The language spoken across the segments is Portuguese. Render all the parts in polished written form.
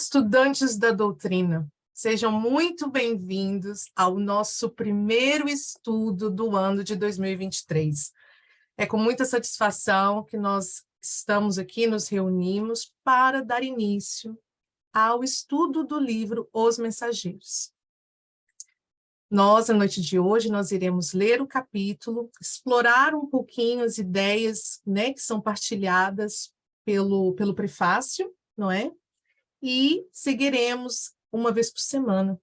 estudantes da doutrina, sejam muito bem-vindos ao nosso primeiro estudo do ano de 2023. É com muita satisfação que nós estamos aqui, nos reunimos para dar início ao estudo do livro Os Mensageiros. Nós, na noite de hoje, nós iremos ler o capítulo, explorar um pouquinho as ideias, né, que são partilhadas pelo prefácio, não é? E seguiremos uma vez por semana,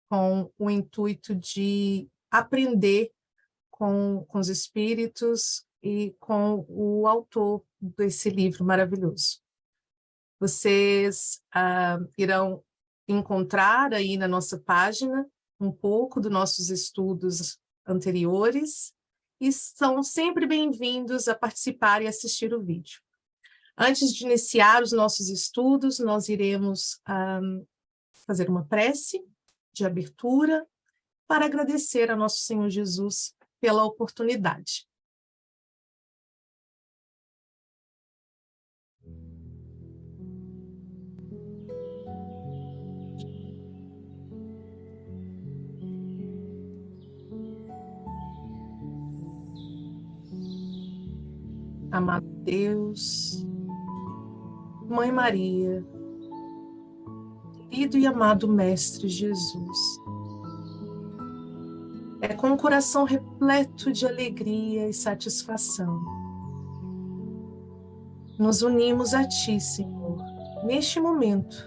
com o intuito de aprender com os espíritos e com o autor desse livro maravilhoso. Vocês irão encontrar aí na nossa página um pouco dos nossos estudos anteriores e são sempre bem-vindos a participar e assistir o vídeo. Antes de iniciar os nossos estudos, nós iremos fazer uma prece de abertura para agradecer a nosso Senhor Jesus pela oportunidade. Amado Deus, Mãe Maria, querido e amado Mestre Jesus, é com o coração repleto de alegria e satisfação. Nos unimos a Ti, Senhor, neste momento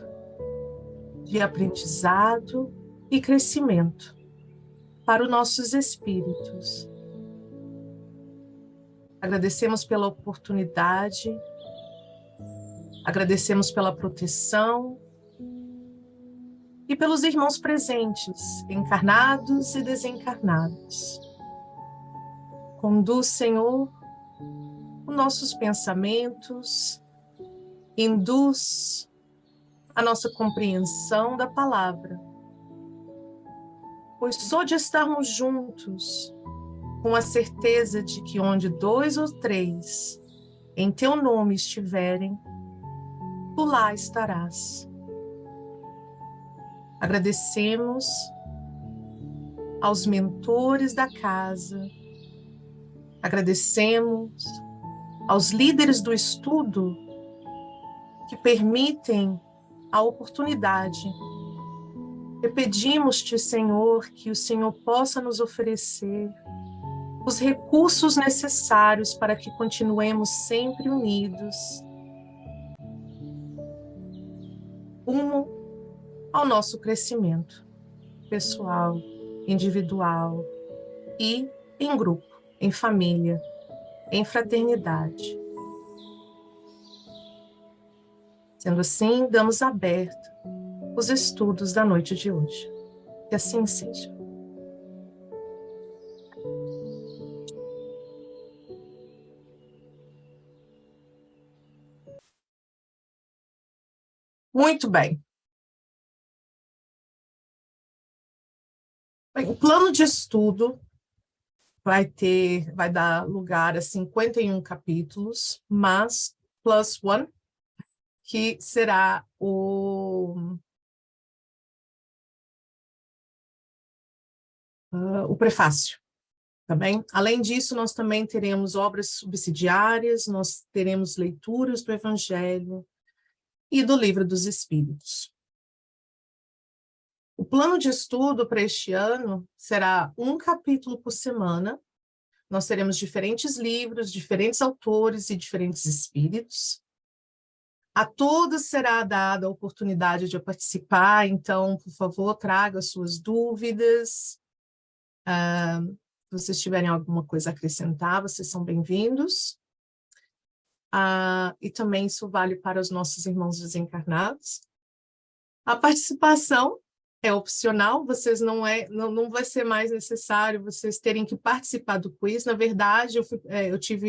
de aprendizado e crescimento para os nossos espíritos. Agradecemos pela oportunidade, agradecemos pela proteção e pelos irmãos presentes, encarnados e desencarnados. Conduz, Senhor, os nossos pensamentos, induz a nossa compreensão da palavra, pois só de estarmos juntos, com a certeza de que onde 2 ou 3 em Teu nome estiverem, Tu lá estarás. Agradecemos aos mentores da casa, agradecemos aos líderes do estudo que permitem a oportunidade. E pedimos-te, Senhor, que o Senhor possa nos oferecer os recursos necessários para que continuemos sempre unidos, rumo ao nosso crescimento pessoal, individual e em grupo, em família, em fraternidade. Sendo assim, damos aberto os estudos da noite de hoje. Que assim seja. Muito bem. Bem, o plano de estudo vai dar lugar a 51 capítulos, mas plus one, que será o prefácio. Tá bem? Além disso, nós também teremos obras subsidiárias, nós teremos leituras do Evangelho e do Livro dos Espíritos. O plano de estudo para este ano será um capítulo por semana. Nós teremos diferentes livros, diferentes autores e diferentes espíritos. A todos será dada a oportunidade de participar, então, por favor, traga suas dúvidas. Se vocês tiverem alguma coisa a acrescentar, vocês são bem-vindos. E também isso vale para os nossos irmãos desencarnados. A participação é opcional, vocês não vai ser mais necessário vocês terem que participar do quiz. Na verdade,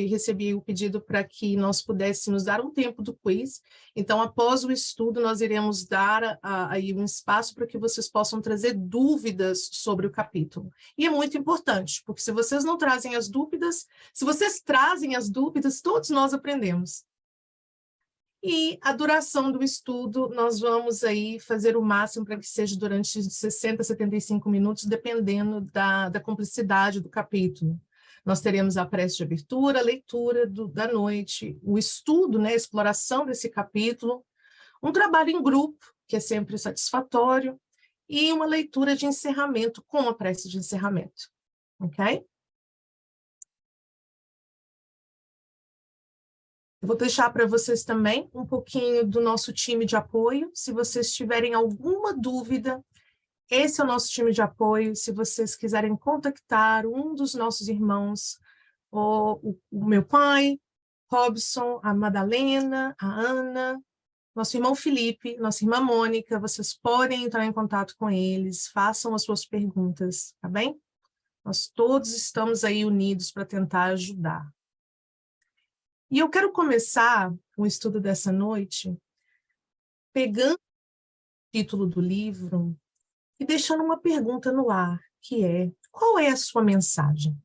recebi o pedido para que nós pudéssemos dar um tempo do quiz. Então, após o estudo, nós iremos dar aí um espaço para que vocês possam trazer dúvidas sobre o capítulo. E é muito importante, porque se vocês não trazem as dúvidas, se vocês trazem as dúvidas, todos nós aprendemos. E a duração do estudo, nós vamos aí fazer o máximo para que seja durante 60 a 75 minutos, dependendo da complexidade do capítulo. Nós teremos a prece de abertura, a leitura da noite, o estudo, né, a exploração desse capítulo, um trabalho em grupo, que é sempre satisfatório, e uma leitura de encerramento com a prece de encerramento. Ok? Eu vou deixar para vocês também um pouquinho do nosso time de apoio. Se vocês tiverem alguma dúvida, esse é o nosso time de apoio. Se vocês quiserem contactar um dos nossos irmãos, o meu pai, Robson, a Madalena, a Ana, nosso irmão Felipe, nossa irmã Mônica, vocês podem entrar em contato com eles, façam as suas perguntas, tá bem? Nós todos estamos aí unidos para tentar ajudar. E eu quero começar o estudo dessa noite pegando o título do livro e deixando uma pergunta no ar, que é: qual é a sua mensagem?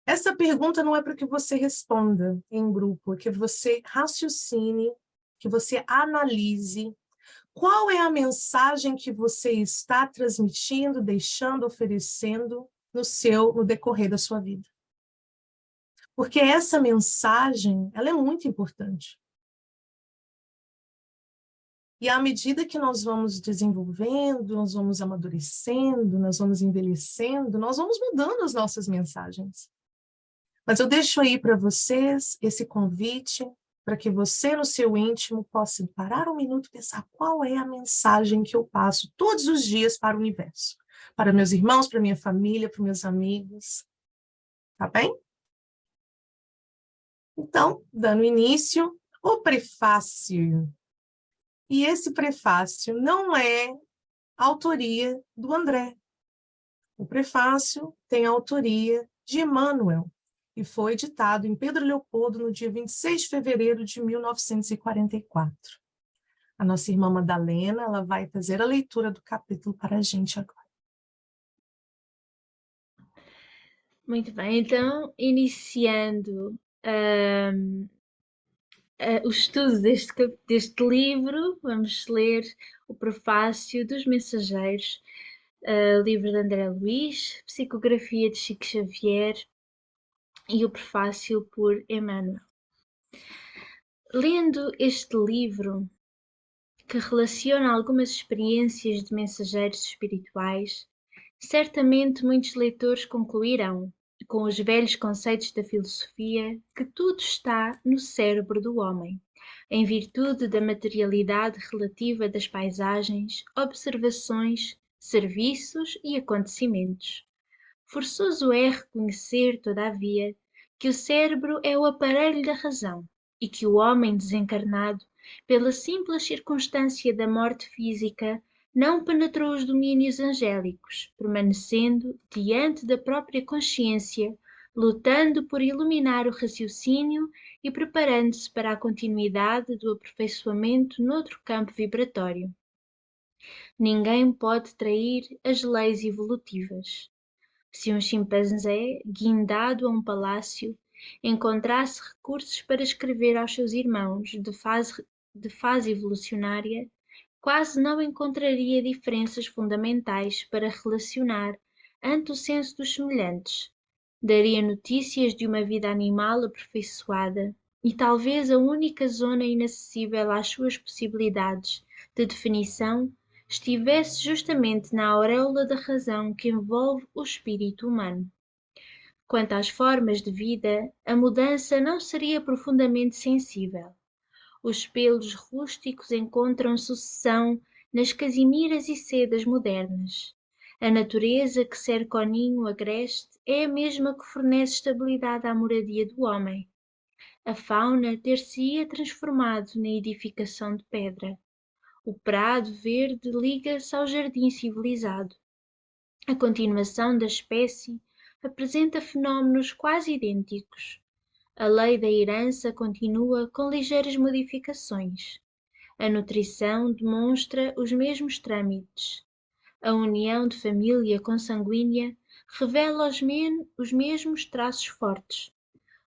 Essa pergunta não é para que você responda em grupo, é que você raciocine, que você analise qual é a mensagem que você está transmitindo, deixando, oferecendo no decorrer da sua vida. Porque essa mensagem, ela é muito importante. E à medida que nós vamos desenvolvendo, nós vamos amadurecendo, nós vamos envelhecendo, nós vamos mudando as nossas mensagens. Mas eu deixo aí para vocês esse convite para que você, no seu íntimo, possa parar um minuto e pensar qual é a mensagem que eu passo todos os dias para o universo, para meus irmãos, para minha família, para meus amigos. Tá bem? Então, dando início, o prefácio. E esse prefácio não é autoria do André. O prefácio tem a autoria de Emmanuel e foi editado em Pedro Leopoldo no dia 26 de fevereiro de 1944. A nossa irmã Madalena, ela vai fazer a leitura do capítulo para a gente agora. Muito bem, então, iniciando o estudo deste livro, vamos ler o prefácio dos Mensageiros, livro de André Luiz, psicografia de Chico Xavier e o prefácio por Emmanuel. Lendo este livro, que relaciona algumas experiências de mensageiros espirituais, certamente muitos leitores concluirão, com os velhos conceitos da filosofia, que tudo está no cérebro do homem, em virtude da materialidade relativa das paisagens, observações, serviços e acontecimentos. Forçoso é reconhecer, todavia, que o cérebro é o aparelho da razão e que o homem desencarnado, pela simples circunstância da morte física, não penetrou os domínios angélicos, permanecendo diante da própria consciência, lutando por iluminar o raciocínio e preparando-se para a continuidade do aperfeiçoamento noutro campo vibratório. Ninguém pode trair as leis evolutivas. Se um chimpanzé, guindado a um palácio, encontrasse recursos para escrever aos seus irmãos de fase evolucionária, quase não encontraria diferenças fundamentais para relacionar ante o senso dos semelhantes. Daria notícias de uma vida animal aperfeiçoada e talvez a única zona inacessível às suas possibilidades de definição estivesse justamente na auréola da razão que envolve o espírito humano. Quanto às formas de vida, a mudança não seria profundamente sensível. Os pelos rústicos encontram sucessão nas casimiras e sedas modernas. A natureza que cerca o ninho agreste é a mesma que fornece estabilidade à moradia do homem. A fauna ter-se-ia transformado na edificação de pedra. O prado verde liga-se ao jardim civilizado. A continuação da espécie apresenta fenómenos quase idênticos. A lei da herança continua com ligeiras modificações. A nutrição demonstra os mesmos trâmites. A união de família consanguínea revela os mesmos traços fortes.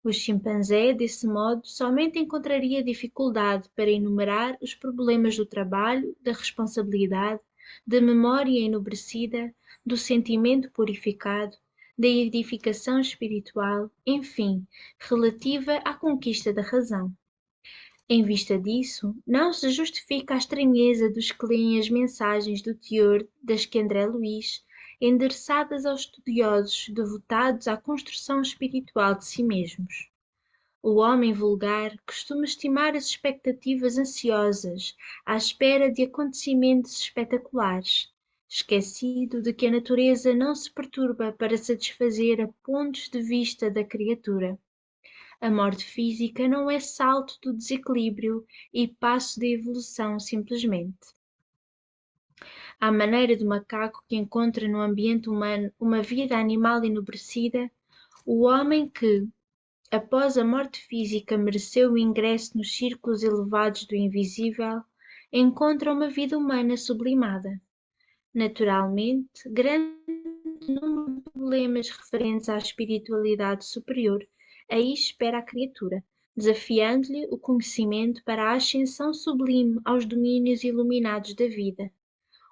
O chimpanzé, desse modo, somente encontraria dificuldade para enumerar os problemas do trabalho, da responsabilidade, da memória enobrecida, do sentimento purificado, da edificação espiritual, enfim, relativa à conquista da razão. Em vista disso, não se justifica a estranheza dos que leem as mensagens do teor das que André Luiz, endereçadas aos estudiosos devotados à construção espiritual de si mesmos. O homem vulgar costuma estimar as expectativas ansiosas à espera de acontecimentos espetaculares, esquecido de que a natureza não se perturba para satisfazer a pontos de vista da criatura. A morte física não é salto do desequilíbrio e passo da evolução simplesmente. À maneira do macaco que encontra no ambiente humano uma vida animal enobrecida, o homem que, após a morte física, mereceu o ingresso nos círculos elevados do invisível, encontra uma vida humana sublimada. Naturalmente, grande número de problemas referentes à espiritualidade superior aí espera a criatura, desafiando-lhe o conhecimento para a ascensão sublime aos domínios iluminados da vida.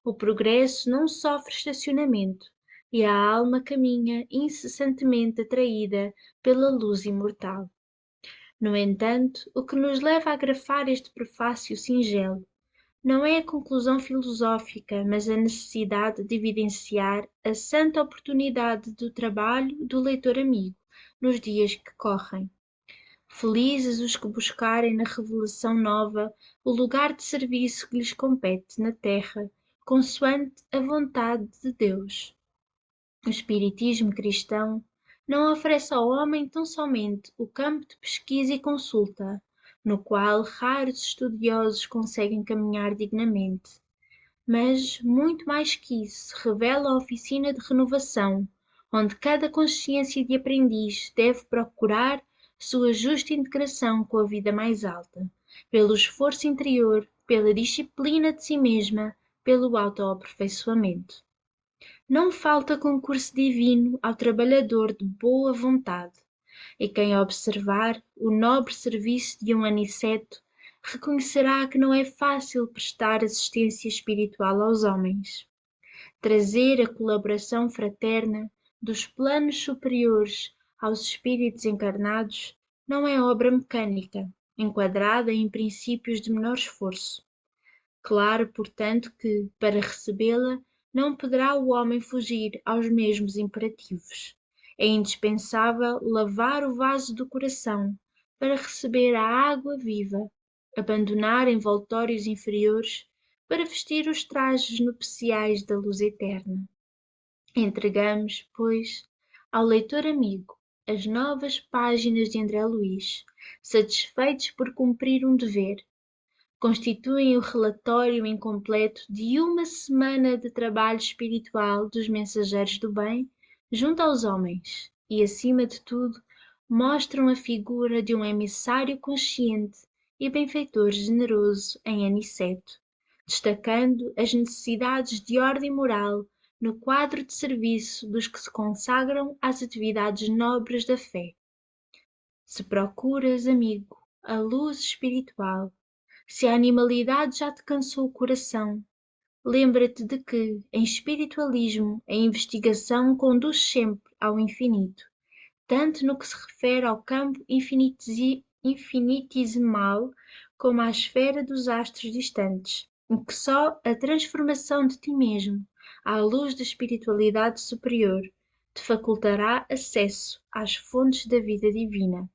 O progresso não sofre estacionamento e a alma caminha incessantemente atraída pela luz imortal. No entanto, o que nos leva a grafar este prefácio singelo não é a conclusão filosófica, mas a necessidade de evidenciar a santa oportunidade do trabalho do leitor amigo nos dias que correm. Felizes os que buscarem na revelação nova o lugar de serviço que lhes compete na terra, consoante a vontade de Deus. O espiritismo cristão não oferece ao homem tão somente o campo de pesquisa e consulta, no qual raros estudiosos conseguem caminhar dignamente, mas, muito mais que isso, revela a oficina de renovação, onde cada consciência de aprendiz deve procurar sua justa integração com a vida mais alta, pelo esforço interior, pela disciplina de si mesma, pelo autoaperfeiçoamento. Não falta concurso divino ao trabalhador de boa vontade, e quem observar o nobre serviço de um aniceto reconhecerá que não é fácil prestar assistência espiritual aos homens. Trazer a colaboração fraterna dos planos superiores aos espíritos encarnados não é obra mecânica, enquadrada em princípios de menor esforço. Claro, portanto, que, para recebê-la, não poderá o homem fugir aos mesmos imperativos. É indispensável lavar o vaso do coração para receber a água viva, abandonar envoltórios inferiores para vestir os trajes nupciais da luz eterna. Entregamos, pois, ao leitor amigo as novas páginas de André Luiz, satisfeitos por cumprir um dever. Constituem o relatório incompleto de uma semana de trabalho espiritual dos mensageiros do bem junto aos homens e, acima de tudo, mostram a figura de um emissário consciente e benfeitor generoso em aniceto, destacando as necessidades de ordem moral no quadro de serviço dos que se consagram às atividades nobres da fé. Se procuras, amigo, a luz espiritual, se a animalidade já te cansou o coração, lembra-te de que, em espiritualismo, a investigação conduz sempre ao infinito, tanto no que se refere ao campo infinitesimal como à esfera dos astros distantes, em que só a transformação de ti mesmo, à luz da espiritualidade superior, te facultará acesso às fontes da vida divina.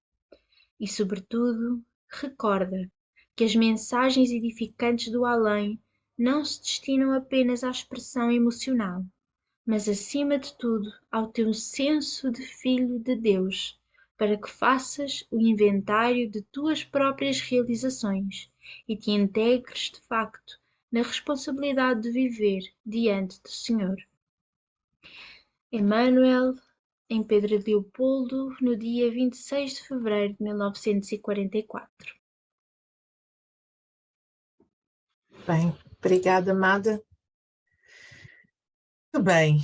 E, sobretudo, recorda que as mensagens edificantes do além não se destinam apenas à expressão emocional, mas, acima de tudo, ao teu senso de filho de Deus, para que faças o inventário de tuas próprias realizações e te integres, de facto, na responsabilidade de viver diante do Senhor. Emmanuel, em Pedro Leopoldo, no dia 26 de fevereiro de 1944. Bem, obrigada, amada. Muito bem.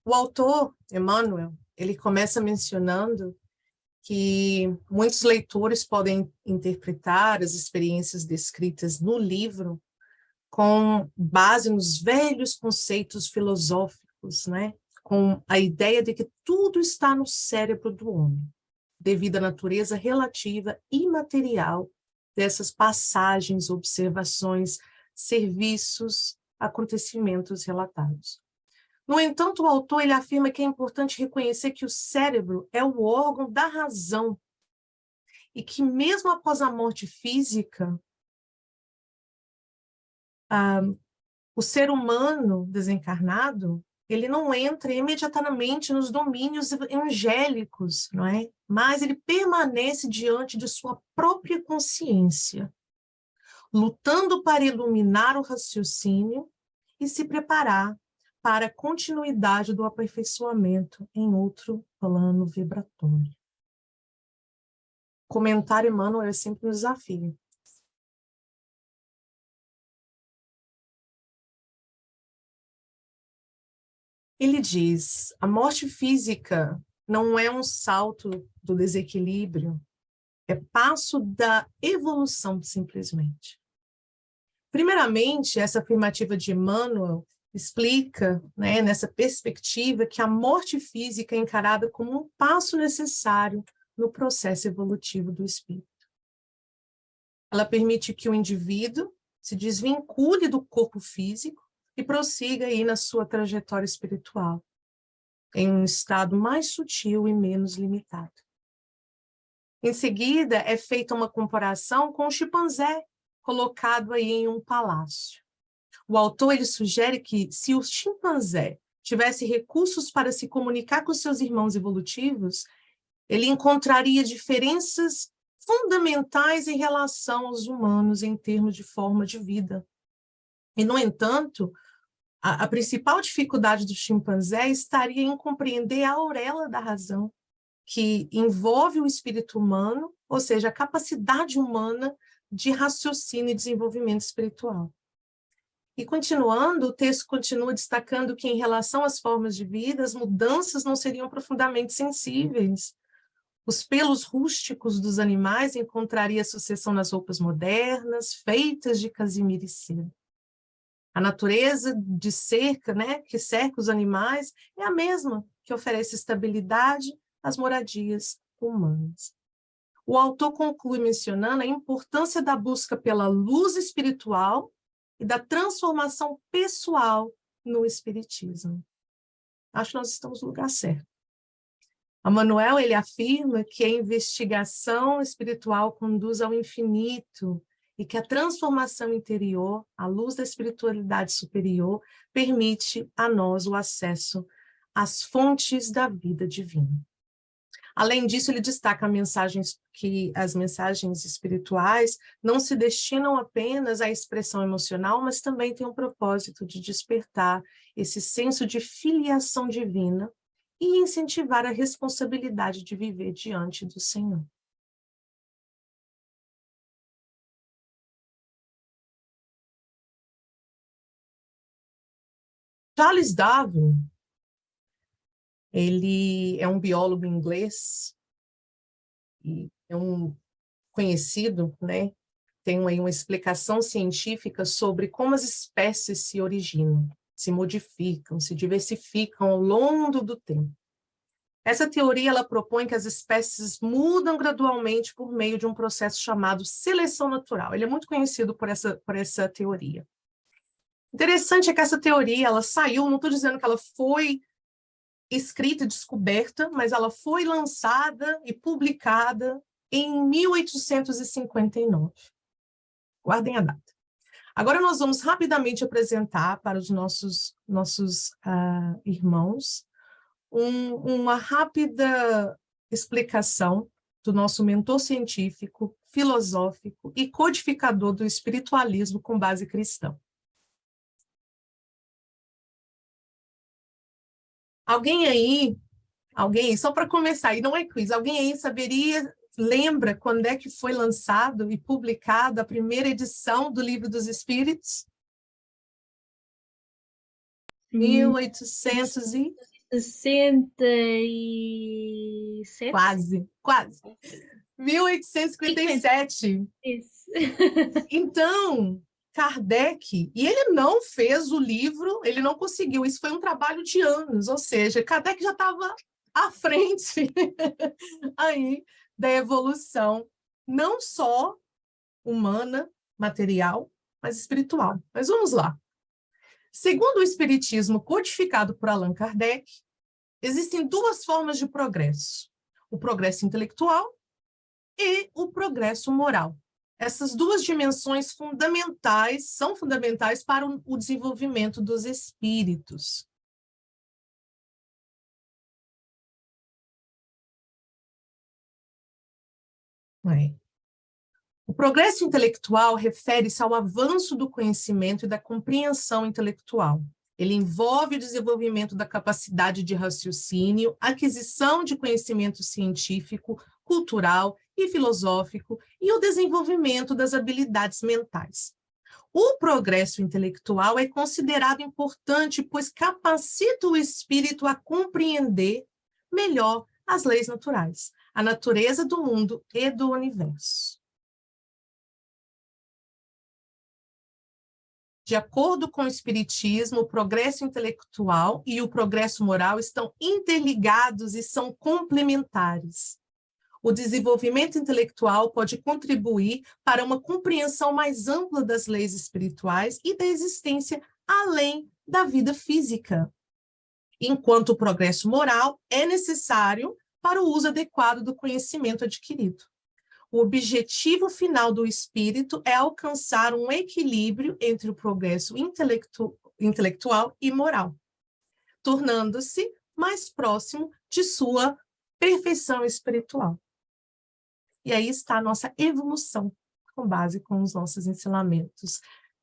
O autor, Emmanuel, ele começa mencionando que muitos leitores podem interpretar as experiências descritas no livro com base nos velhos conceitos filosóficos, né? Com a ideia de que tudo está no cérebro do homem, devido à natureza relativa e material dessas passagens, observações, serviços, acontecimentos relatados. No entanto, o autor ele afirma que é importante reconhecer que o cérebro é o órgão da razão e que mesmo após a morte física, o ser humano desencarnado, ele não entra imediatamente nos domínios angélicos, não é? Mas ele permanece diante de sua própria consciência, lutando para iluminar o raciocínio e se preparar para a continuidade do aperfeiçoamento em outro plano vibratório. Comentário Emmanuel é sempre um desafio. Ele diz, a morte física não é um salto do desequilíbrio, é passo da evolução, simplesmente. Primeiramente, essa afirmativa de Emmanuel explica, né, nessa perspectiva, que a morte física é encarada como um passo necessário no processo evolutivo do espírito. Ela permite que o indivíduo se desvincule do corpo físico e prossiga aí na sua trajetória espiritual, em um estado mais sutil e menos limitado. Em seguida, é feita uma comparação com o chimpanzé, colocado aí em um palácio. O autor ele sugere que, se o chimpanzé tivesse recursos para se comunicar com seus irmãos evolutivos, ele encontraria diferenças fundamentais em relação aos humanos em termos de forma de vida. E, no entanto, a principal dificuldade do chimpanzé estaria em compreender a auréola da razão, que envolve o espírito humano, ou seja, a capacidade humana de raciocínio e desenvolvimento espiritual. E continuando, o texto continua destacando que, em relação às formas de vida, as mudanças não seriam profundamente sensíveis. Os pelos rústicos dos animais encontraria sucessão nas roupas modernas, feitas de casimira e seda. A natureza de cerca, né, que cerca os animais, é a mesma que oferece estabilidade às moradias humanas. O autor conclui mencionando a importância da busca pela luz espiritual e da transformação pessoal no espiritismo. Acho que nós estamos no lugar certo. Emmanuel, ele afirma que a investigação espiritual conduz ao infinito e que a transformação interior, a luz da espiritualidade superior, permite a nós o acesso às fontes da vida divina. Além disso, ele destaca que as mensagens espirituais não se destinam apenas à expressão emocional, mas também têm um propósito de despertar esse senso de filiação divina e incentivar a responsabilidade de viver diante do Senhor. Charles Darwin, ele é um biólogo inglês e é um conhecido, né? Tem aí uma explicação científica sobre como as espécies se originam, se modificam, se diversificam ao longo do tempo. Essa teoria ela propõe que as espécies mudam gradualmente por meio de um processo chamado seleção natural. Ele é muito conhecido por essa teoria. Interessante é que essa teoria ela saiu, não estou dizendo que ela foi escrita e descoberta, mas ela foi lançada e publicada em 1859. Guardem a data. Agora nós vamos rapidamente apresentar para os nossos irmãos uma rápida explicação do nosso mentor científico, filosófico e codificador do espiritualismo com base cristã. Alguém aí, só para começar, e não é quiz, alguém aí lembra quando é que foi lançado e publicado a primeira edição do Livro dos Espíritos? 1800 e... 67. Quase. 1857. Isso. Então, Kardec, e ele não fez o livro, ele não conseguiu, isso foi um trabalho de anos, ou seja, Kardec já estava à frente aí da evolução, não só humana, material, mas espiritual. Mas vamos lá. Segundo o Espiritismo codificado por Allan Kardec, existem duas formas de progresso: o progresso intelectual e o progresso moral. Essas duas dimensões são fundamentais para o desenvolvimento dos espíritos. O progresso intelectual refere-se ao avanço do conhecimento e da compreensão intelectual. Ele envolve o desenvolvimento da capacidade de raciocínio, aquisição de conhecimento científico, cultural e filosófico e o desenvolvimento das habilidades mentais. O progresso intelectual é considerado importante, pois capacita o espírito a compreender melhor as leis naturais, a natureza do mundo e do universo. De acordo com o Espiritismo, o progresso intelectual e o progresso moral estão interligados e são complementares. O desenvolvimento intelectual pode contribuir para uma compreensão mais ampla das leis espirituais e da existência além da vida física, enquanto o progresso moral é necessário para o uso adequado do conhecimento adquirido. O objetivo final do espírito é alcançar um equilíbrio entre o progresso intelectual e moral, tornando-se mais próximo de sua perfeição espiritual. E aí está a nossa evolução, com base com os nossos ensinamentos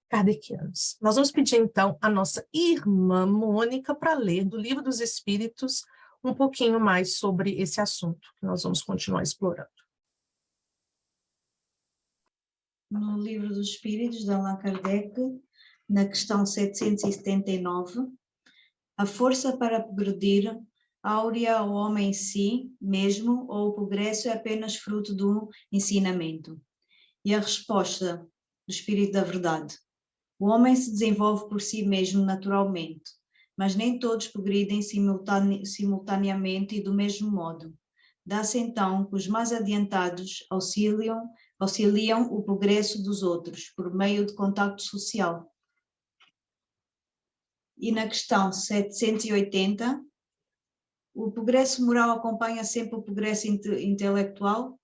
kardecianos. Nós vamos pedir, então, a nossa irmã Mônica para ler do Livro dos Espíritos um pouquinho mais sobre esse assunto, que nós vamos continuar explorando. No Livro dos Espíritos, de Allan Kardec, na questão 779, a força para progredir áurea ao homem em si mesmo, ou o progresso é apenas fruto do ensinamento? E a resposta do Espírito da Verdade: o homem se desenvolve por si mesmo naturalmente, mas nem todos progridem simultaneamente e do mesmo modo. Dá-se então que os mais adiantados auxiliam o progresso dos outros por meio de contacto social. E na questão 780, o progresso moral acompanha sempre o progresso intelectual?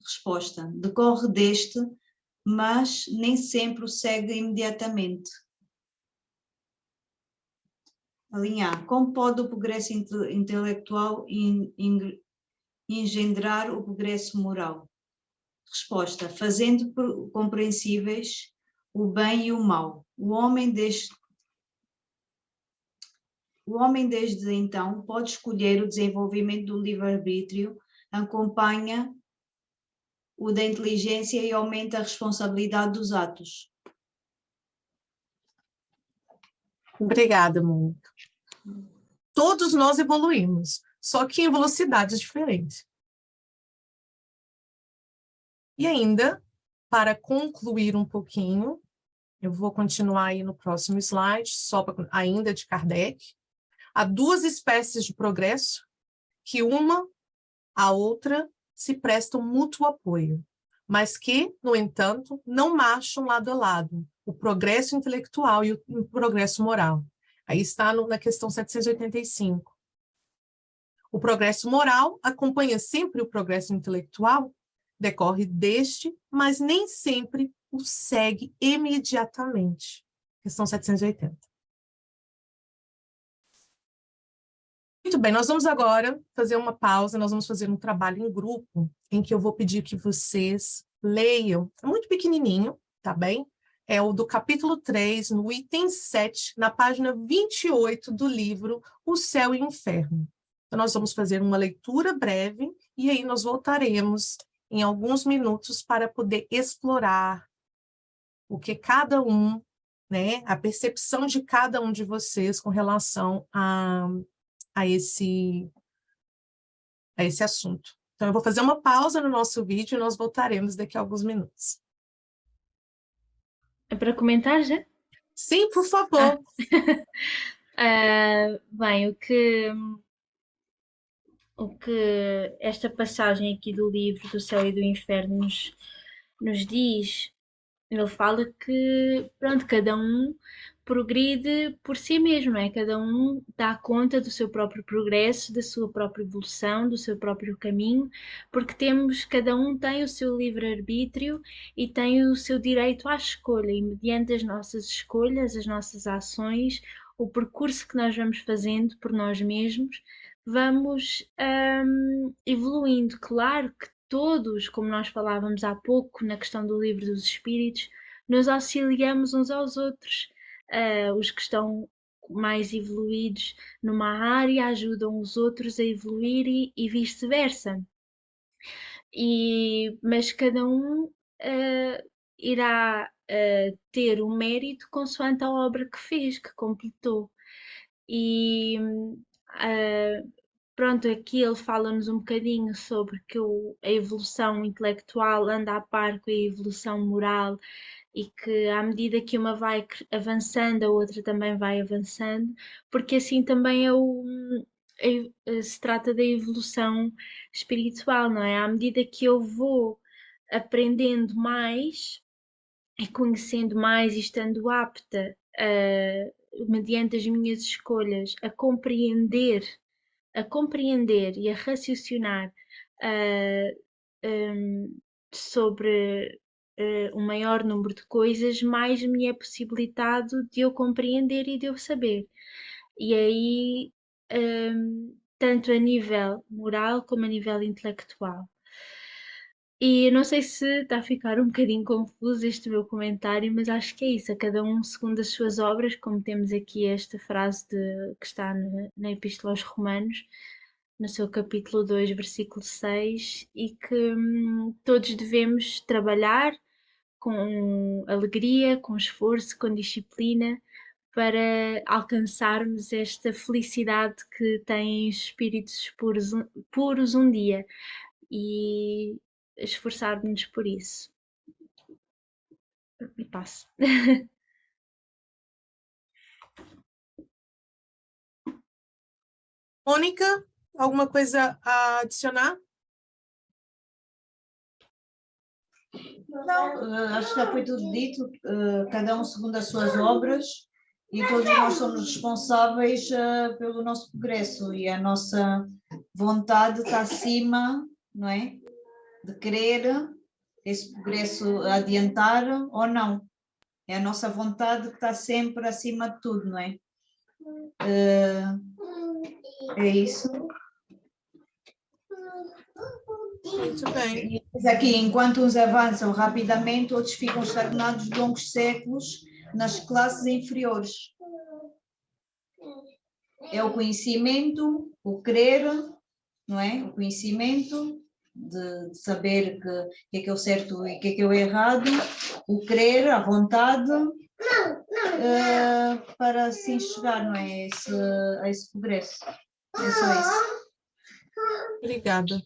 Resposta: decorre deste, mas nem sempre o segue imediatamente. A linha A: como pode o progresso intelectual engendrar o progresso moral? Resposta: fazendo compreensíveis o bem e o mal. O homem desde então pode escolher o desenvolvimento do livre-arbítrio, acompanha o da inteligência e aumenta a responsabilidade dos atos. Obrigada, Mônica. Todos nós evoluímos, só que em velocidades diferentes. E ainda, para concluir um pouquinho, eu vou continuar aí no próximo slide, ainda de Kardec. Há duas espécies de progresso que uma à outra se prestam mútuo apoio, mas que, no entanto, não marcham lado a lado, o progresso intelectual e o progresso moral. Aí está na questão 785. O progresso moral acompanha sempre o progresso intelectual, decorre deste, mas nem sempre o segue imediatamente. Questão 780. Muito bem, nós vamos agora fazer uma pausa, nós vamos fazer um trabalho em grupo, em que eu vou pedir que vocês leiam, é muito pequenininho, tá bem? É o do capítulo 3, no item 7, na página 28 do livro O Céu e o Inferno. Então, nós vamos fazer uma leitura breve, e aí nós voltaremos em alguns minutos para poder explorar o que cada um, né, a percepção de cada um de vocês com relação a esse assunto. Então, eu vou fazer uma pausa no nosso vídeo e nós voltaremos daqui a alguns minutos. É para comentar já? Sim, por favor. Bem, o que esta passagem aqui do livro do Céu e do Inferno nos diz, ele fala que, pronto, cada um progride por si mesmo, não é? Cada um dá conta do seu próprio progresso, da sua própria evolução, do seu próprio caminho, porque cada um tem o seu livre-arbítrio e tem o seu direito à escolha, e mediante as nossas escolhas, as nossas ações, o percurso que nós vamos fazendo por nós mesmos, vamos evoluindo. Claro que todos, como nós falávamos há pouco na questão do livro dos Espíritos, nos auxiliamos uns aos outros. Os que estão mais evoluídos numa área ajudam os outros a evoluir e vice-versa. Mas cada um irá ter o mérito consoante a obra que fez, que completou. E pronto, aqui ele fala-nos um bocadinho sobre que a evolução intelectual anda a par com a evolução moral e que à medida que uma vai avançando, a outra também vai avançando, porque assim também se trata da evolução espiritual, não é? À medida que eu vou aprendendo mais e conhecendo mais e estando apta, mediante as minhas escolhas, a compreender e a raciocinar sobre um maior número de coisas, mais me é possibilitado de eu compreender e de eu saber. E aí, tanto a nível moral como a nível intelectual. E não sei se está a ficar um bocadinho confuso este meu comentário, mas acho que é isso, a cada um segundo as suas obras, como temos aqui esta frase que está na Epístola aos Romanos, no seu capítulo 2, versículo 6, e que todos devemos trabalhar com alegria, com esforço, com disciplina, para alcançarmos esta felicidade que têm espíritos puros um dia. E esforçar-nos por isso. E passo. Mônica, alguma coisa a adicionar? Não, acho que já foi tudo dito, cada um segundo as suas obras, e todos nós somos responsáveis pelo nosso progresso, e a nossa vontade está acima, não é? De querer esse progresso adiantar ou não. É a nossa vontade que está sempre acima de tudo, não é? É isso. Muito bem. Mas aqui, enquanto uns avançam rapidamente, outros ficam estagnados longos séculos nas classes inferiores. É o conhecimento, o querer, não é? O conhecimento de saber que é que é o certo e que é que é o errado, o querer, a vontade, para assim chegar, não é? A esse progresso. É só isso. Obrigada.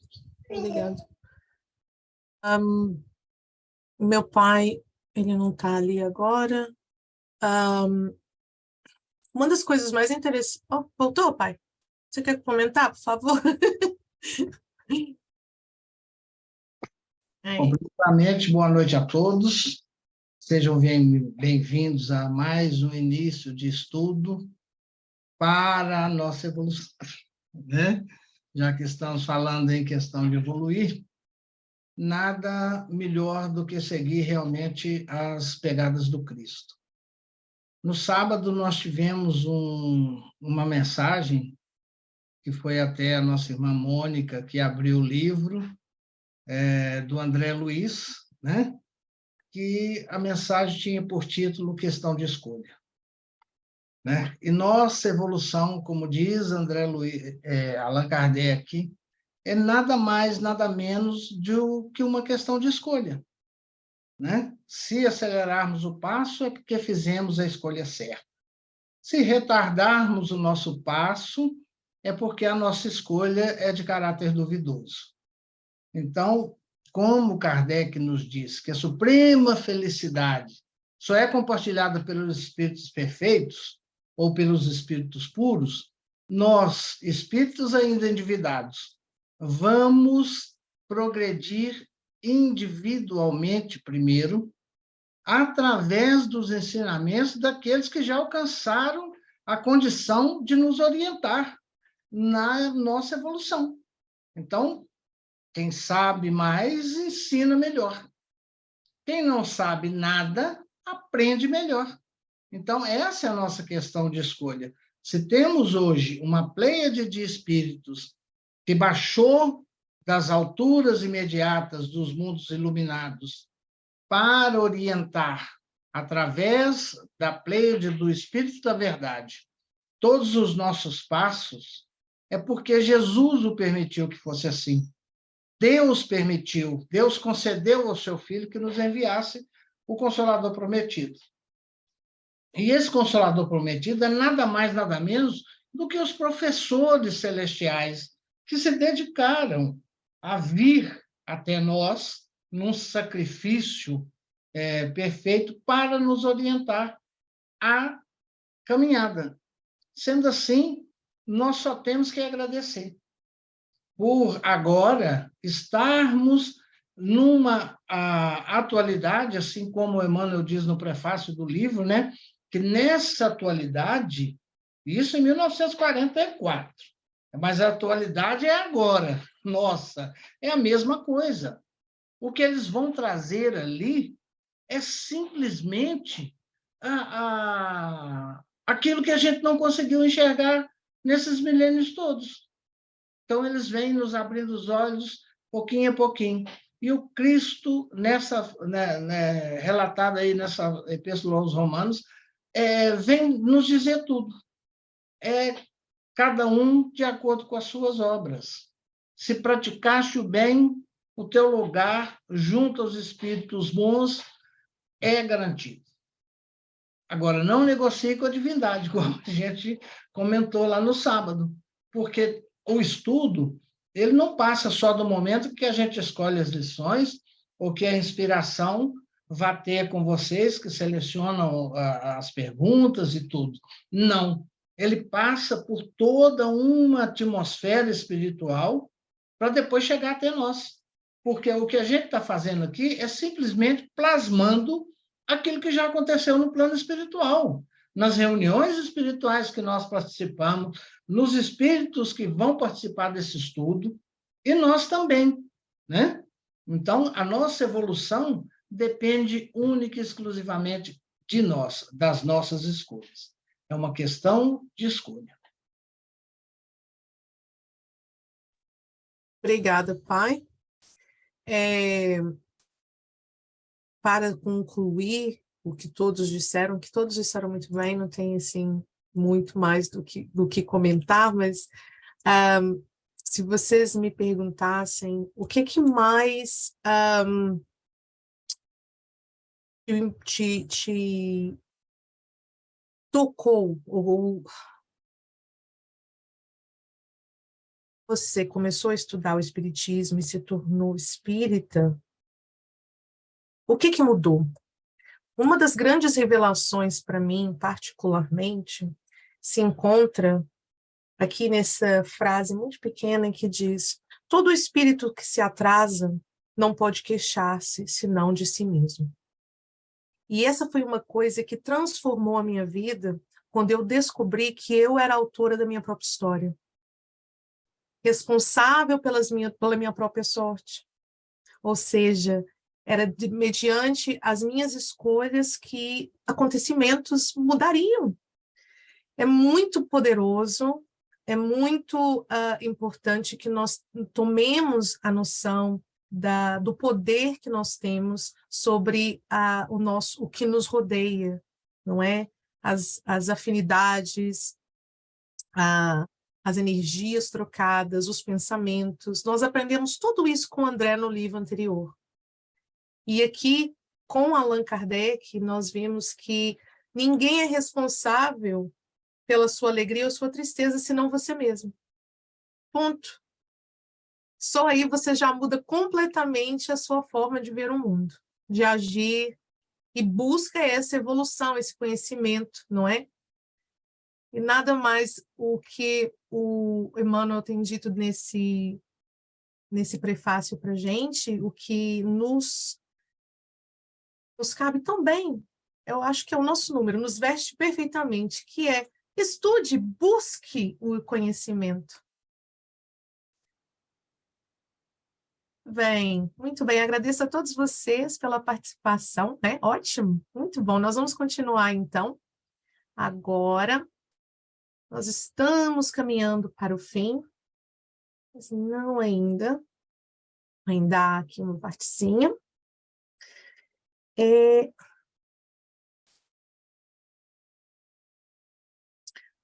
Meu pai, ele não está ali agora. Uma das coisas mais interessantes... Oh, voltou, pai? Você quer comentar, por favor? Primeiramente, boa noite a todos. Sejam bem-vindos a mais um início de estudo para a nossa evolução, né? Já que estamos falando em questão de evoluir, nada melhor do que seguir realmente as pegadas do Cristo. No sábado, nós tivemos uma mensagem, que foi até a nossa irmã Mônica, que abriu o livro, do André Luiz, né? Que a mensagem tinha por título Questão de Escolha. Né? E nossa evolução, como diz Allan Kardec, é nada mais, nada menos do que uma questão de escolha. Né? Se acelerarmos o passo, é porque fizemos a escolha certa. Se retardarmos o nosso passo, é porque a nossa escolha é de caráter duvidoso. Então, como Kardec nos diz que a suprema felicidade só é compartilhada pelos espíritos perfeitos ou pelos espíritos puros, nós, espíritos ainda endividados, vamos progredir individualmente primeiro, através dos ensinamentos daqueles que já alcançaram a condição de nos orientar na nossa evolução. Então, quem sabe mais, ensina melhor. Quem não sabe nada, aprende melhor. Então, essa é a nossa questão de escolha. Se temos hoje uma pleiade de espíritos que baixou das alturas imediatas dos mundos iluminados para orientar, através da pleiade do Espírito da Verdade, todos os nossos passos, é porque Jesus o permitiu que fosse assim. Deus permitiu, Deus concedeu ao seu Filho que nos enviasse o Consolador prometido. E esse Consolador prometido é nada mais, nada menos do que os professores celestiais que se dedicaram a vir até nós num sacrifício perfeito para nos orientar à caminhada. Sendo assim, nós só temos que agradecer por agora estarmos numa atualidade, assim como Emmanuel diz no prefácio do livro, né, que nessa atualidade, isso em 1944, mas a atualidade é agora, nossa, é a mesma coisa. O que eles vão trazer ali é simplesmente aquilo que a gente não conseguiu enxergar nesses milênios todos. Então, eles vêm nos abrindo os olhos, pouquinho a pouquinho. E o Cristo, relatado aí nessa Epístola aos Romanos, vem nos dizer tudo. Cada um de acordo com as suas obras. Se praticaste o bem, o teu lugar, junto aos espíritos bons, é garantido. Agora, não negocie com a divindade, como a gente comentou lá no sábado, porque o estudo, ele não passa só do momento que a gente escolhe as lições ou que a inspiração vá ter com vocês, que selecionam as perguntas e tudo. Não. Ele passa por toda uma atmosfera espiritual para depois chegar até nós. Porque o que a gente está fazendo aqui é simplesmente plasmando aquilo que já aconteceu no plano espiritual. Nas reuniões espirituais que nós participamos, nos espíritos que vão participar desse estudo, e nós também, né? Então, a nossa evolução depende única e exclusivamente de nós, das nossas escolhas. É uma questão de escolha. Obrigada, pai. Para concluir o que todos disseram muito bem, não tem assim muito mais do que comentar, mas se vocês me perguntassem o que mais te tocou, ou você começou a estudar o Espiritismo e se tornou espírita, o que mudou? Uma das grandes revelações para mim, particularmente, se encontra aqui nessa frase muito pequena que diz: todo espírito que se atrasa não pode queixar-se, senão de si mesmo. E essa foi uma coisa que transformou a minha vida quando eu descobri que eu era autora da minha própria história, responsável pela minha própria sorte. Ou seja, era mediante as minhas escolhas que acontecimentos mudariam. É muito poderoso, é muito importante que nós tomemos a noção do poder que nós temos sobre o que nos rodeia, não é? As afinidades, as energias trocadas, os pensamentos. Nós aprendemos tudo isso com André no livro anterior. E aqui, com Allan Kardec, nós vimos que ninguém é responsável pela sua alegria ou sua tristeza, senão você mesmo. Ponto. Só aí você já muda completamente a sua forma de ver o mundo, de agir, e busca essa evolução, esse conhecimento, não é? E nada mais o que o Emmanuel tem dito nesse prefácio para a gente, o que nos cabe tão bem, eu acho que é o nosso número, nos veste perfeitamente, que é: estude, busque o conhecimento. Bem, muito bem, agradeço a todos vocês pela participação, né? Ótimo, muito bom. Nós vamos continuar, então. Agora, nós estamos caminhando para o fim, mas não ainda. Ainda há aqui uma partezinha.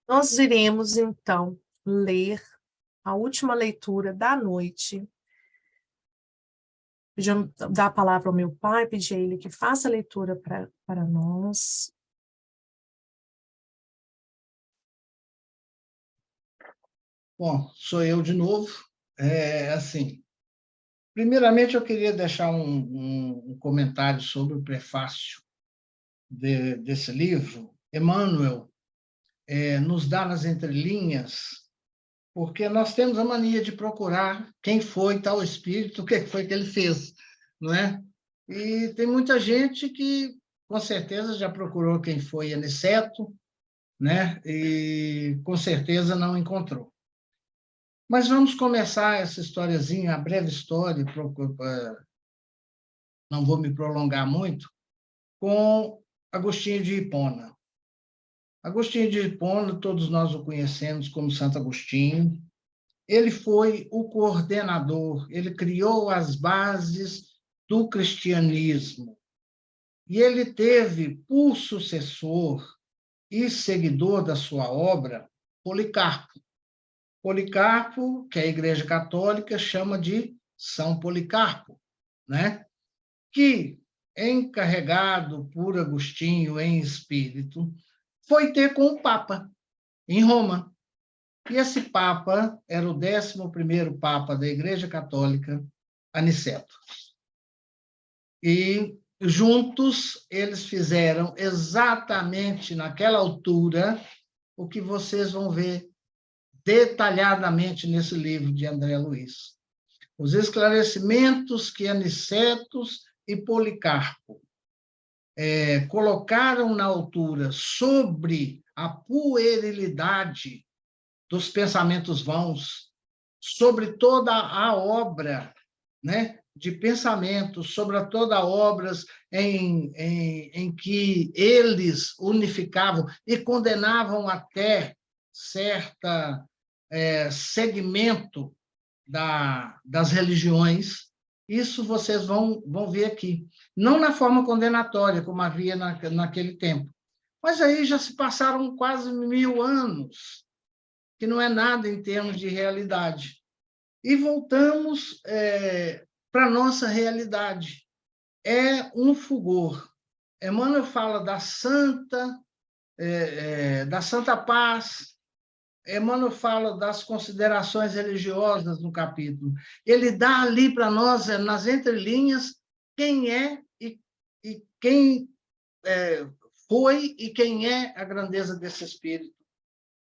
Nós iremos, então, ler a última leitura da noite. Dar a palavra ao meu pai, pedir a ele que faça a leitura para nós. Bom, sou eu de novo. Assim, primeiramente, eu queria deixar um comentário sobre o prefácio desse livro. Emmanuel nos dá nas entrelinhas, porque nós temos a mania de procurar quem foi tal espírito, o que foi que ele fez, não é? E tem muita gente que, com certeza, já procurou quem foi Aniceto, né? E, com certeza, não encontrou. Mas vamos começar essa historiazinha, a breve história, não vou me prolongar muito, com Agostinho de Hipona. Agostinho de Hipona, todos nós o conhecemos como Santo Agostinho. Ele foi o coordenador, ele criou as bases do cristianismo. E ele teve por sucessor e seguidor da sua obra Policarpo. Policarpo, que a Igreja Católica chama de São Policarpo, né? Que, encarregado por Agostinho em espírito, foi ter com o Papa, em Roma. E esse Papa era o 11º Papa da Igreja Católica, Aniceto. E, juntos, eles fizeram exatamente naquela altura o que vocês vão ver detalhadamente nesse livro de André Luiz. Os esclarecimentos que Aniceto e Policarpo colocaram na altura sobre a puerilidade dos pensamentos vãos, sobre toda a obra, né, de pensamentos, sobre toda a obras em que eles unificavam e condenavam até certa segmento das religiões. Isso vocês vão ver aqui. Não na forma condenatória, como havia naquele tempo. Mas aí já se passaram quase 1000 anos, que não é nada em termos de realidade. E voltamos para a nossa realidade. É um fulgor. Emmanuel fala da santa paz. Emmanuel fala das considerações religiosas no capítulo. Ele dá ali para nós, nas entrelinhas, quem é e quem foi e quem é a grandeza desse espírito,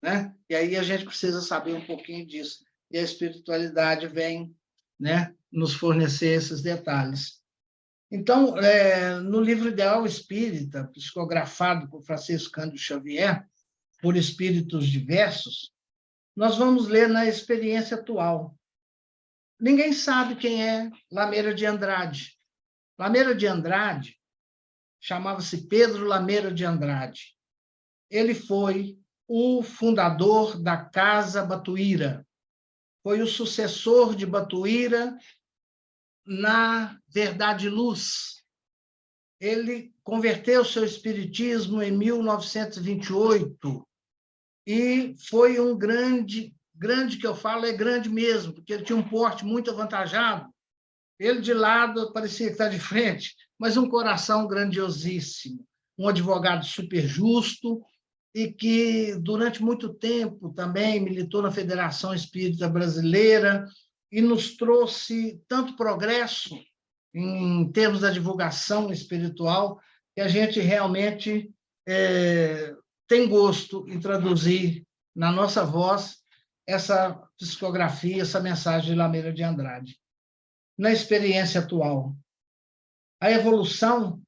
né? E aí a gente precisa saber um pouquinho disso. E a espiritualidade vem, né, nos fornecer esses detalhes. Então, no livro Ideal Espírita, psicografado por Francisco Cândido Xavier, por espíritos diversos, nós vamos ler na experiência atual. Ninguém sabe quem é Lameira de Andrade. Lameira de Andrade chamava-se Pedro Lameira de Andrade. Ele foi o fundador da Casa Batuíra, foi o sucessor de Batuíra na Verdade e Luz. Ele converteu seu espiritismo em 1928 e foi um grande que eu falo é grande mesmo, porque ele tinha um porte muito avantajado. Ele de lado parecia que está de frente, mas um coração grandiosíssimo, um advogado super justo e que durante muito tempo também militou na Federação Espírita Brasileira e nos trouxe tanto progresso em termos da divulgação espiritual, que a gente realmente tem gosto em traduzir na nossa voz essa psicografia, essa mensagem de Lameira de Andrade. Na experiência atual, a evolução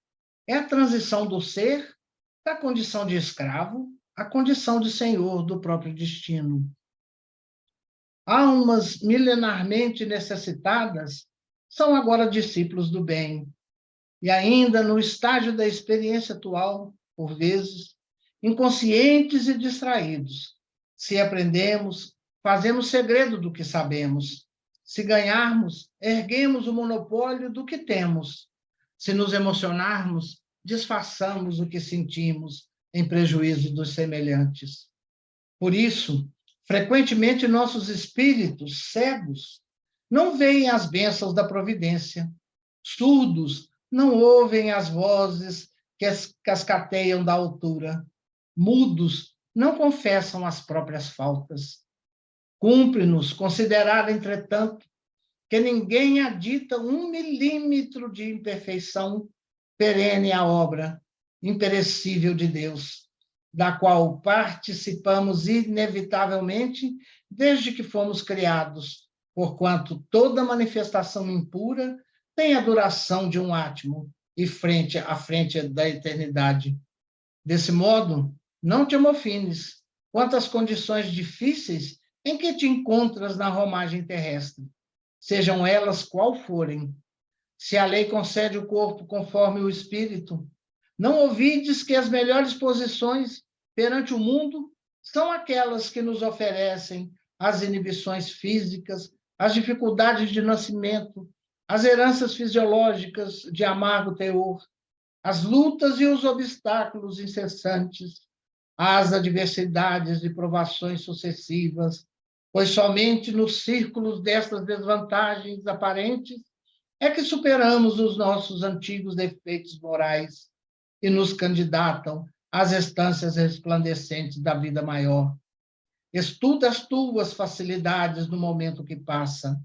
é a transição do ser da condição de escravo à condição de senhor do próprio destino. Almas milenarmente necessitadas são agora discípulos do bem, e ainda no estágio da experiência atual, por vezes, inconscientes e distraídos. Se aprendemos, fazemos segredo do que sabemos. Se ganharmos, erguemos o monopólio do que temos. Se nos emocionarmos, disfarçamos o que sentimos em prejuízo dos semelhantes. Por isso, frequentemente nossos espíritos cegos não veem as bênçãos da providência. Surdos não ouvem as vozes que cascateiam da altura. Mudos não confessam as próprias faltas. Cumpre-nos considerar, entretanto, que ninguém adita 1 milímetro de imperfeição perene à obra imperecível de Deus, da qual participamos inevitavelmente desde que fomos criados, porquanto toda manifestação impura tem a duração de um átimo e frente da eternidade. Desse modo, não te amofines quanto às condições difíceis em que te encontras na romagem terrestre, sejam elas qual forem. Se a lei concede o corpo conforme o espírito, não ouvides que as melhores posições perante o mundo são aquelas que nos oferecem as inibições físicas, as dificuldades de nascimento, as heranças fisiológicas de amargo teor, as lutas e os obstáculos incessantes, as adversidades e provações sucessivas, pois somente nos círculos destas desvantagens aparentes é que superamos os nossos antigos defeitos morais e nos candidatam às estâncias resplandecentes da vida maior. Estuda as tuas facilidades no momento que passa.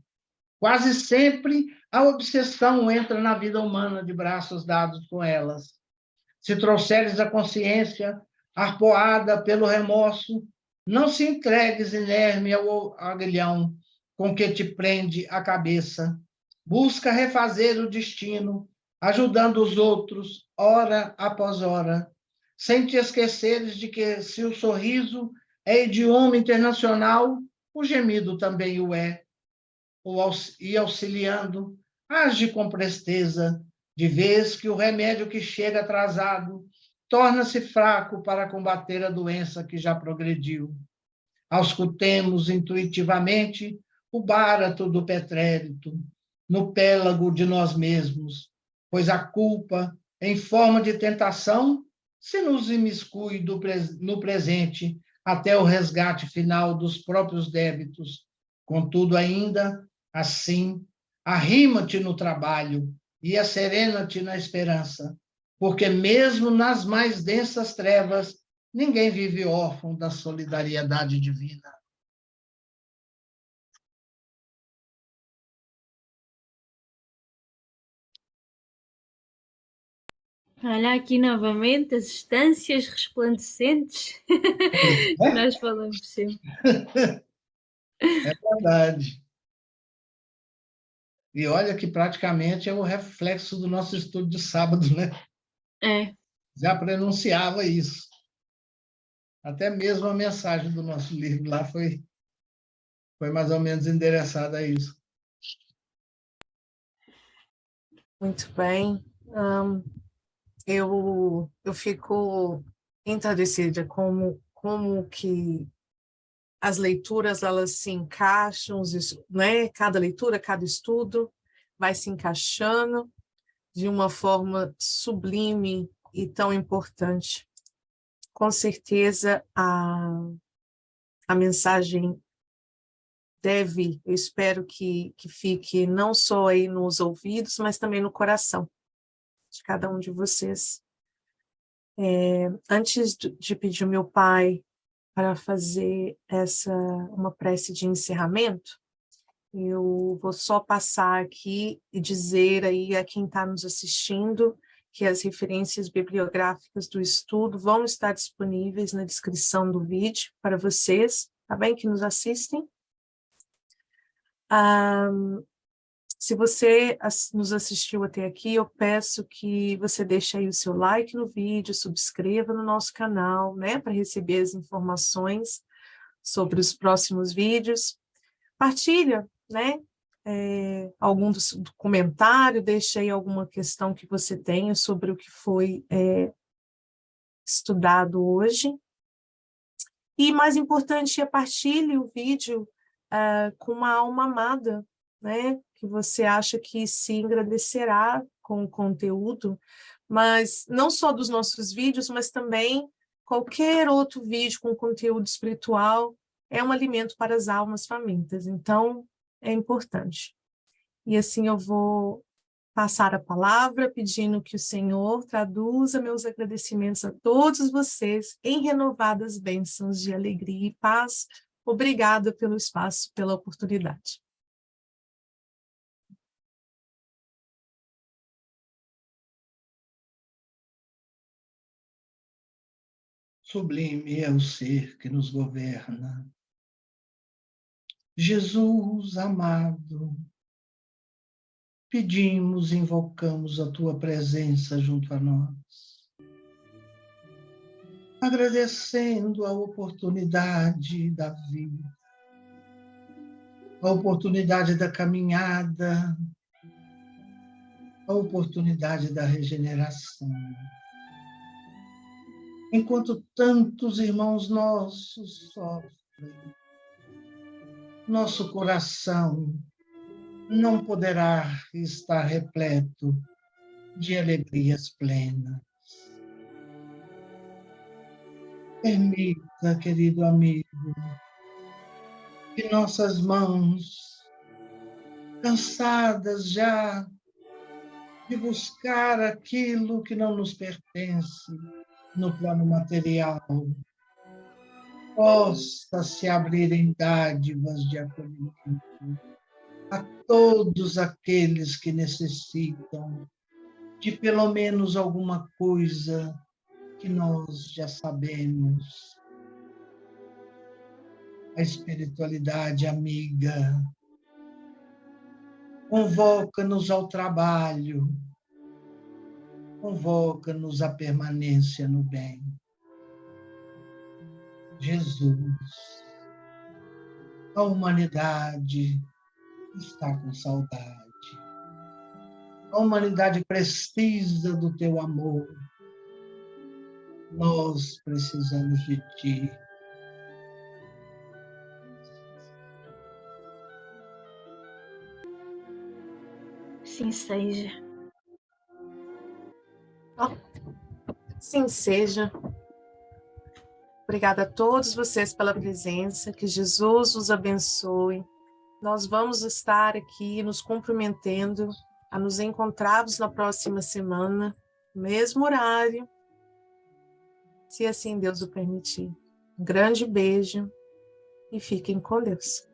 Quase sempre a obsessão entra na vida humana de braços dados com elas. Se trouxeres a consciência arpoada pelo remorso, não se entregues inerme ao aguilhão com que te prende a cabeça. Busca refazer o destino, ajudando os outros, hora após hora, sem te esqueceres de que, se o sorriso é idioma internacional, o gemido também o é. E auxiliando, age com presteza, de vez que o remédio que chega atrasado torna-se fraco para combater a doença que já progrediu. Auscultemos intuitivamente o bárato do pretérito, no pélago de nós mesmos, pois a culpa, em forma de tentação, se nos imiscui no presente até o resgate final dos próprios débitos. Contudo, ainda assim, arrima-te no trabalho e asserena-te na esperança, porque mesmo nas mais densas trevas, ninguém vive órfão da solidariedade divina. Olha aqui novamente as estâncias resplandecentes que nós falamos sempre. É verdade. E olha que praticamente é o reflexo do nosso estudo de sábado, né? É. Já pronunciava isso. Até mesmo a mensagem do nosso livro lá foi mais ou menos endereçada a isso. Muito bem. Eu fico entardecida como que as leituras elas se encaixam, né? Cada leitura, cada estudo vai se encaixando de uma forma sublime e tão importante. Com certeza a mensagem eu espero que fique não só aí nos ouvidos, mas também no coração de cada um de vocês. Antes de pedir ao meu pai para fazer uma prece de encerramento, eu vou só passar aqui e dizer aí a quem está nos assistindo que as referências bibliográficas do estudo vão estar disponíveis na descrição do vídeo para vocês, tá bem, que nos assistem. Se você nos assistiu até aqui, eu peço que você deixe aí o seu like no vídeo, subscreva no nosso canal, né, para receber as informações sobre os próximos vídeos. Partilha, né, algum do comentário, deixe aí alguma questão que você tenha sobre o que foi estudado hoje. E mais importante, partilhe o vídeo com uma alma amada, né, que você acha que se engrandecerá com o conteúdo, mas não só dos nossos vídeos, mas também qualquer outro vídeo com conteúdo espiritual é um alimento para as almas famintas, então é importante. E assim eu vou passar a palavra pedindo que o Senhor traduza meus agradecimentos a todos vocês em renovadas bênçãos de alegria e paz. Obrigada pelo espaço, pela oportunidade. Sublime é o ser que nos governa. Jesus amado, pedimos e invocamos a tua presença junto a nós, agradecendo a oportunidade da vida, a oportunidade da caminhada, a oportunidade da regeneração. Enquanto tantos irmãos nossos sofrem, nosso coração não poderá estar repleto de alegrias plenas. Permita, querido amigo, que nossas mãos, cansadas já de buscar aquilo que não nos pertence no plano material, possa se abrir em dádivas de acolhimento a todos aqueles que necessitam de pelo menos alguma coisa que nós já sabemos. A espiritualidade amiga convoca-nos ao trabalho, convoca-nos à permanência no bem. Jesus, a humanidade está com saudade. A humanidade precisa do teu amor. Nós precisamos de ti. Sim seja. Sim seja. Obrigada a todos vocês pela presença, que Jesus os abençoe. Nós vamos estar aqui nos comprometendo a nos encontrarmos na próxima semana, no mesmo horário, se assim Deus o permitir. Um grande beijo e fiquem com Deus.